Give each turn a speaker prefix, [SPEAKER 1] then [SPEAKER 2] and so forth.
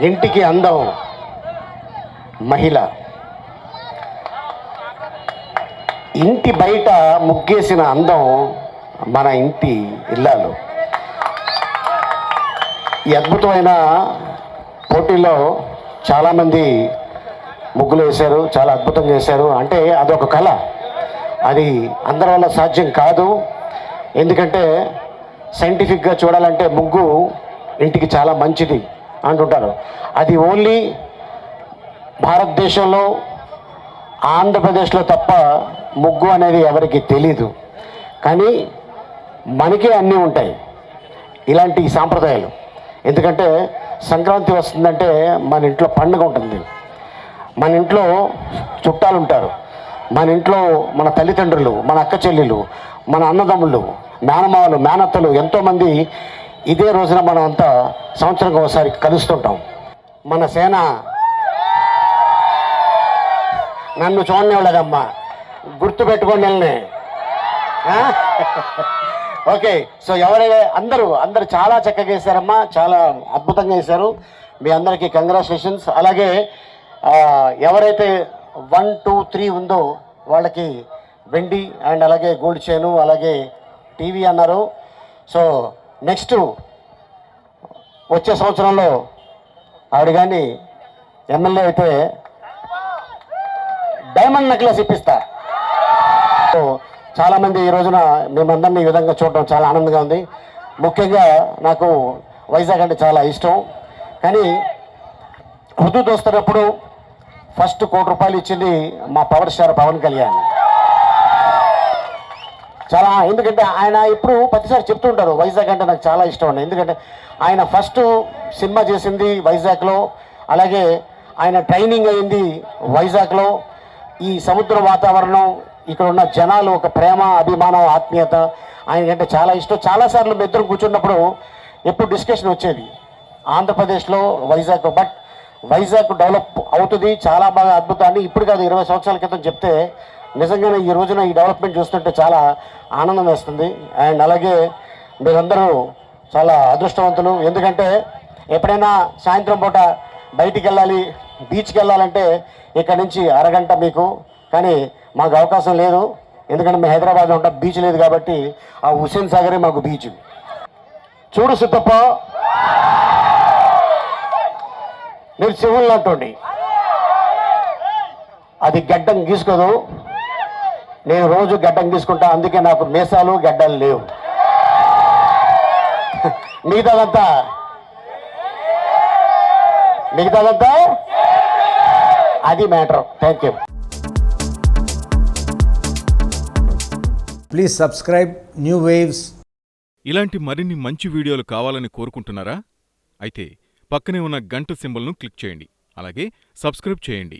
[SPEAKER 1] ఇంటికి అందం మహిళ. ఇంటి బయట ముగ్గేసిన అందం మన ఇంటి ఇల్లాలు. ఈ అద్భుతమైన పోటీలో చాలామంది ముగ్గులు వేశారు, చాలా అద్భుతంగా వేశారు. అంటే అదొక కళ, అది అందరి వల్ల సాధ్యం కాదు. ఎందుకంటే సైంటిఫిక్గా చూడాలంటే ముగ్గు ఇంటికి చాలా మంచిది అంటుంటారు. అది ఓన్లీ భారతదేశంలో ఆంధ్రప్రదేశ్లో తప్ప ముగ్గు అనేది ఎవరికి తెలీదు. కానీ మనకే అన్నీ ఉంటాయి ఇలాంటి సాంప్రదాయాలు. ఎందుకంటే సంక్రాంతి వస్తుందంటే మన ఇంట్లో పండుగ ఉంటుంది, మన ఇంట్లో చుట్టాలు ఉంటారు, మన ఇంట్లో మన తల్లిదండ్రులు, మన అక్క చెల్లెలు, మన అన్నదమ్ముళ్ళు, మేనమావలు, మేనత్తలు ఎంతోమంది ఇదే రోజున మనం అంతా సంవత్సరంగా ఒకసారి కలుస్తుంటాం. మన సేన నన్ను చూడనివ్వలేదమ్మా, గుర్తుపెట్టుకోండి వెళ్ళని. ఓకే, సో ఎవరైనా అందరూ చాలా చక్కగా వేశారమ్మా, చాలా అద్భుతంగా వేశారు. మీ అందరికీ కంగ్రాచులేషన్స్. అలాగే ఎవరైతే 1, 2, 3 ఉందో వాళ్ళకి వెండి అండ్ అలాగే గోల్డ్ చైను, అలాగే టీవీ అన్నారు. సో నెక్స్ట్ వచ్చే సంవత్సరంలో ఆవిడ కానీ ఎమ్మెల్యే అయితే డైమండ్ నెక్లెస్ ఇప్పిస్తా. సో చాలామంది ఈ రోజున మేమందరినీ ఈ విధంగా చూడటం చాలా ఆనందంగా ఉంది. ముఖ్యంగా నాకు వైజాగ్ అంటే చాలా ఇష్టం. కానీ హుదూద్ వస్తున్నప్పుడు ఫస్ట్ ₹1,00,00,000 ఇచ్చింది మా పవర్ స్టార్ పవన్ కళ్యాణ్. చాలా, ఎందుకంటే ఆయన ఇప్పుడు ప్రతిసారి చెప్తూ ఉంటారు వైజాగ్ అంటే నాకు చాలా ఇష్టం అండి. ఎందుకంటే ఆయన ఫస్ట్ సినిమా చేసింది వైజాగ్లో, అలాగే ఆయన ట్రైనింగ్ అయింది వైజాగ్లో. ఈ సముద్ర వాతావరణం, ఇక్కడ ఉన్న జనాలు, ఒక ప్రేమ, అభిమానం, ఆత్మీయత ఆయనకంటే చాలా ఇష్టం. చాలాసార్లు మీ ఇద్దరు కూర్చున్నప్పుడు ఎప్పుడు డిస్కషన్ వచ్చేది ఆంధ్రప్రదేశ్లో వైజాగ్. బట్ వైజాగ్ డెవలప్ అవుతుంది, చాలా బాగా అద్భుతాన్ని ఇప్పుడు కాదు 20 సంవత్సరాల క్రితం చెప్తే నిజంగానే ఈ రోజున ఈ డెవలప్మెంట్ చూస్తుంటే చాలా ఆనందం వేస్తుంది. అండ్ అలాగే మీరందరూ చాలా అదృష్టవంతులు. ఎందుకంటే ఎప్పుడైనా సాయంత్రం పూట బయటికి వెళ్ళాలి, బీచ్కి వెళ్ళాలంటే ఇక్కడ నుంచి అరగంట మీకు, కానీ మాకు అవకాశం లేదు. ఎందుకంటే మేము హైదరాబాద్లో ఉంటాం, బీచ్ లేదు కాబట్టి ఆ హుస్సేన్ సాగరే మాకు బీచ్. చూడు సుత్తప్ప, మీరు శివుళ్ళు అంటండి, అది గడ్డం గీసుకోదు. నేను రోజు గడ్డం గీసుకుంటా, అందుకే నాకు మీసాలు గడ్డలు లేవు. మిగతాదంతా అది matter. Thank you.
[SPEAKER 2] Please subscribe new waves.
[SPEAKER 3] ఇలాంటి మరిన్ని మంచి వీడియోలు కావాలని కోరుకుంటున్నారా? అయితే పక్కనే ఉన్న గంట సింబల్ను క్లిక్ చేయండి, అలాగే సబ్స్క్రైబ్ చేయండి.